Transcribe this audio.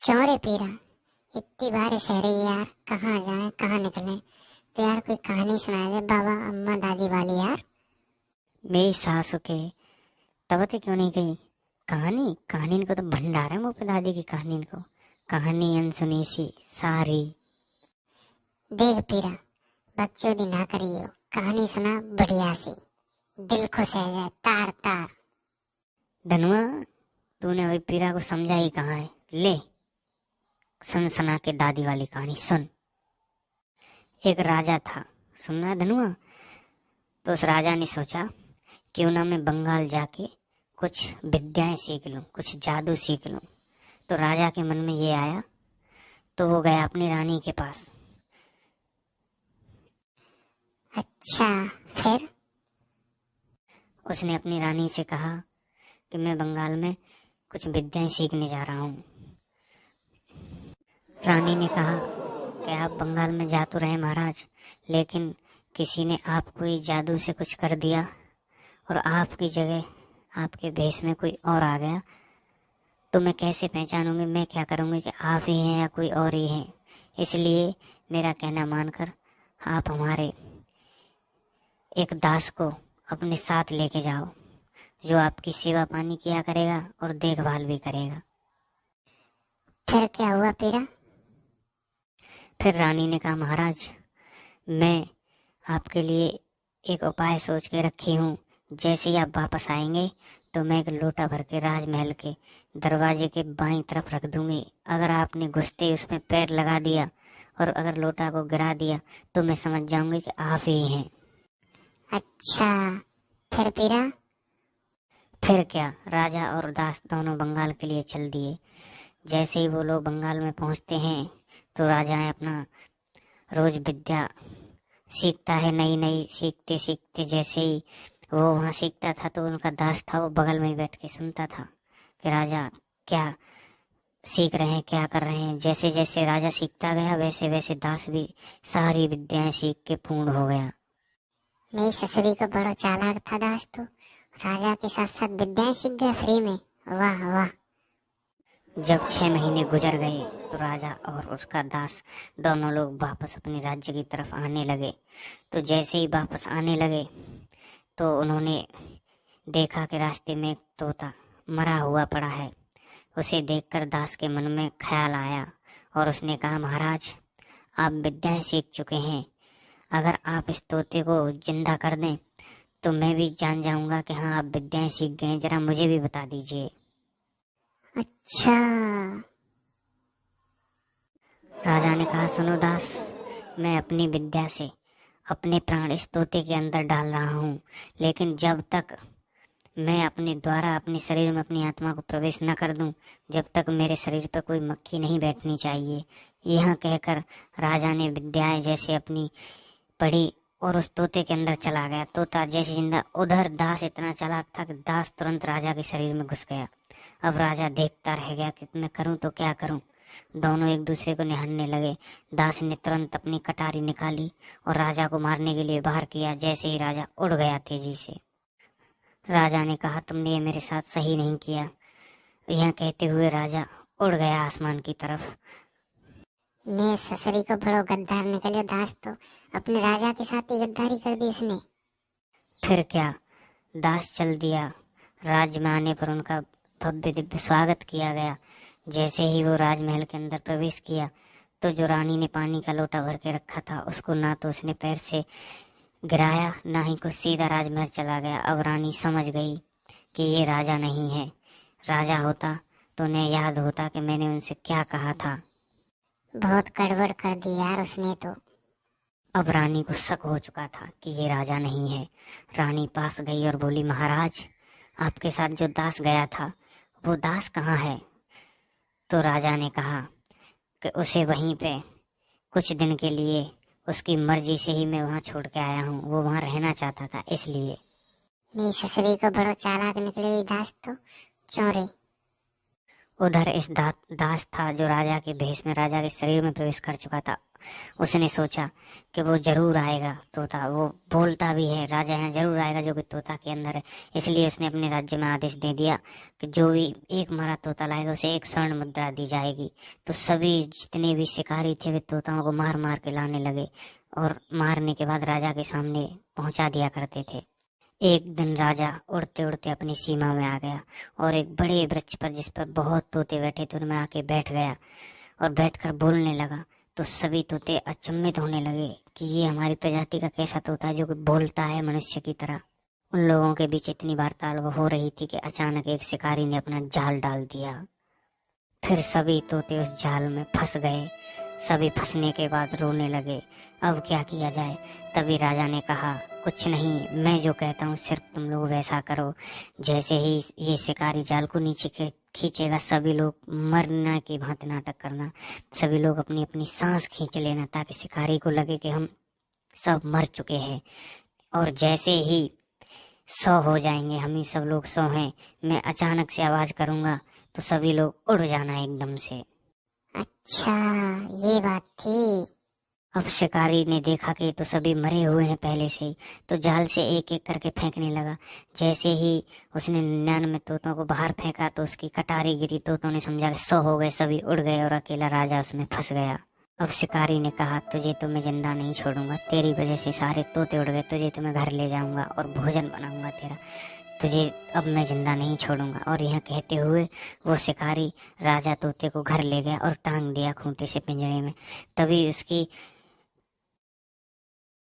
चौरे पीरा, इतनी बारिश है रही यार, कहाँ जाए कहाँ निकले। तो यार कोई कहानी सुना दे बाबा अम्मा दादी वाली यार। मेरी सासू के तब क्यों नहीं गई कहानी। कहानी को तो भंडार है मुँह पे दादी की कहानी को। कहानी अनसुनी सी सारी। देख पीरा, बकचोदी ना करियो, कहानी सुना बढ़िया सी, दिल खुश है जाए तार तार। धनुआ, तूने अभी पीरा को समझा ही कहाँ है। ले सुन सुना के दादी वाली कहानी सुन। एक राजा था, सुनना धनुआ। तो उस राजा ने सोचा क्यों ना मैं बंगाल जाके कुछ विद्याएं सीख लूं, कुछ जादू सीख लूं। तो राजा के मन में ये आया, तो वो गया अपनी रानी के पास। अच्छा, फिर? उसने अपनी रानी से कहा कि मैं बंगाल में कुछ विद्याएं सीखने जा रहा हूँ। रानी ने कहा कि आप बंगाल में जा तो रहे महाराज, लेकिन किसी ने आपको ही जादू से कुछ कर दिया और आपकी जगह आपके भेष में कोई और आ गया, तो मैं कैसे पहचानूंगी, मैं क्या करूंगी कि आप ही हैं या कोई और ही है। इसलिए मेरा कहना मानकर आप हमारे एक दास को अपने साथ लेके जाओ, जो आपकी सेवा पानी किया करेगा और देखभाल भी करेगा। फिर क्या हुआ पीरा? फिर रानी ने कहा महाराज, मैं आपके लिए एक उपाय सोच के रखी हूँ। जैसे ही आप वापस आएंगे तो मैं एक लोटा भर के राजमहल के दरवाजे के बाईं तरफ रख दूंगी। अगर आपने घुसते उसमें पैर लगा दिया और अगर लोटा को गिरा दिया तो मैं समझ जाऊंगी कि आप ही हैं। अच्छा, फिर पीरा? फिर क्या, राजा और दास दोनों बंगाल के लिए चल दिए। जैसे ही वो लोग बंगाल में पहुंचते हैं तो राजा अपना रोज विद्या सीखता है, नई नई सीखते सीखते जैसे ही वो वहाँ सीखता था तो उनका दास था वो बगल में ही बैठ के सुनता था कि राजा क्या सीख रहे हैं, क्या कर रहे हैं। जैसे जैसे राजा सीखता गया वैसे वैसे दास भी सारी विद्याएं सीख के पूर्ण हो गया। मेरी ससुरी को बड़ा चालाक था दास, तो राजा के साथ साथ विद्याएं सीख गया फ्री में। वाह वाह। जब 6 महीने गुजर गए तो राजा और उसका दास दोनों लोग वापस अपने राज्य की तरफ आने लगे। तो जैसे ही वापस आने लगे तो उन्होंने देखा कि रास्ते में एक तोता मरा हुआ पड़ा है। उसे देखकर दास के मन में ख्याल आया और उसने कहा महाराज, आप विद्याएं सीख चुके हैं, अगर आप इस तोते को जिंदा कर दें तो मैं भी जान जाऊंगा कि हाँ आप विद्याएं सीख गए, जरा मुझे भी बता दीजिए। अच्छा, राजा ने कहा सुनो दास, मैं अपनी विद्या से अपने प्राण इस तोते के अंदर डाल रहा हूँ, लेकिन जब तक मैं अपने द्वारा अपने शरीर में अपनी आत्मा को प्रवेश न कर दूं, जब तक मेरे शरीर पर कोई मक्खी नहीं बैठनी चाहिए। यह कहकर राजा ने विद्याएं जैसे अपनी पढ़ी और उस तोते के अंदर चला गया। तोता जैसे जिंदा, उधर दास इतना चालाक था कि दास तुरंत राजा के शरीर में घुस गया। अब राजा देखता रह गया कि मैं करूं तो क्या करूं। दोनों एक दूसरे को निहारने लगे। दास ने तुरंत अपनी कटारी निकाली और राजा को मारने के लिए बाहर किया। जैसे ही राजा उड़ गया तेजी से, राजा ने कहा तुमने ये मेरे साथ सही नहीं किया। यह कहते हुए राजा उड़ गया आसमान की तरफ। मैं ससुरी को बड़ो गद्दार निकले दास, तो अपने राजा के साथ ही गद्दारी कर दी उसने। फिर क्या, दास चल दिया। राज्य में आने पर उनका भव्य दिव्य स्वागत किया गया। जैसे ही वो राजमहल के अंदर प्रवेश किया तो जो रानी ने पानी का लोटा भर के रखा था उसको ना तो उसने पैर से गिराया, ना ही कुछ, सीधा राजमहल चला गया। अब रानी समझ गई कि ये राजा नहीं है। राजा होता तो उन्हें याद होता कि मैंने उनसे क्या कहा था। बहुत गड़बड़ कर दी यार उसने तो। अब रानी को शक हो चुका था कि ये राजा नहीं है। रानी पास गई और बोली महाराज, आपके साथ जो दास गया था वो दास कहाँ है। तो राजा ने कहा कि उसे वहीं पे कुछ दिन के लिए, उसकी मर्जी से ही मैं वहाँ छोड़ के आया हूँ, वो वहाँ रहना चाहता था इसलिए। मेरी ससुरी को बड़ो चालाक निकले दास तो। चोरे। उधर इस दास था जो राजा के भेष में राजा के शरीर में प्रवेश कर चुका था। उसने सोचा कि वो जरूर आएगा तोता, वो बोलता भी है राजा यहाँ जरूर आएगा जो कि तोता के अंदर है। इसलिए उसने अपने राज्य में आदेश दे दिया कि जो भी एक मरा तोता लाएगा उसे 1 स्वर्ण मुद्रा दी जाएगी। तो सभी जितने भी शिकारी थे वे तोताओं को मार मार के लाने लगे और मारने के बाद राजा के सामने पहुंचा दिया करते थे। एक दिन राजा उड़ते उड़ते अपनी सीमा में आ गया और एक बड़े वृक्ष पर जिस पर बहुत तोते बैठे थे उनमें आके बैठ गया और बैठकर बोलने लगा। तो सभी तोते अचंभित होने लगे कि ये हमारी प्रजाति का कैसा तोता है जो कि बोलता है मनुष्य की तरह। उन लोगों के बीच इतनी वार्तालाप हो रही थी कि अचानक एक शिकारी ने अपना जाल डाल दिया। फिर सभी तोते उस जाल में फंस गए। सभी फंसने के बाद रोने लगे। अब क्या किया जाए? तभी राजा ने कहा, कुछ नहीं, मैं जो कहता हूँ सिर्फ तुम लोग वैसा करो। जैसे ही ये शिकारी जाल को नीचे खींचेगा सभी लोग मरना की भांति नाटक करना। सभी लोग अपनी अपनी सांस खींच लेना ताकि शिकारी को लगे कि हम सब मर चुके हैं। और जैसे ही 100 हो जाएंगे, हम ही सब लोग 100 हैं, मैं अचानक से आवाज करूंगा तो सभी लोग उड़ जाना एकदम से। अच्छा, ये बात थी। अब शिकारी ने देखा कि तो सभी मरे हुए हैं पहले से ही, तो जाल से एक एक करके फेंकने लगा। जैसे ही उसने 99 तोतों को बाहर फेंका तो उसकी कटारी गिरी। तोतों ने समझा कि 100 हो गए, सभी उड़ गए और अकेला राजा उसमें फंस गया। अब शिकारी ने कहा, तुझे तो मैं जिंदा नहीं छोड़ूंगा, तेरी वजह से सारे तोते उड़ गए, तुझे तो मैं घर ले जाऊंगा और भोजन बनाऊंगा तेरा, तुझे अब मैं जिंदा नहीं छोड़ूंगा। और यह कहते हुए वो शिकारी राजा तोते को घर ले गया और टांग दिया खूंटे से पिंजरे में। तभी उसकी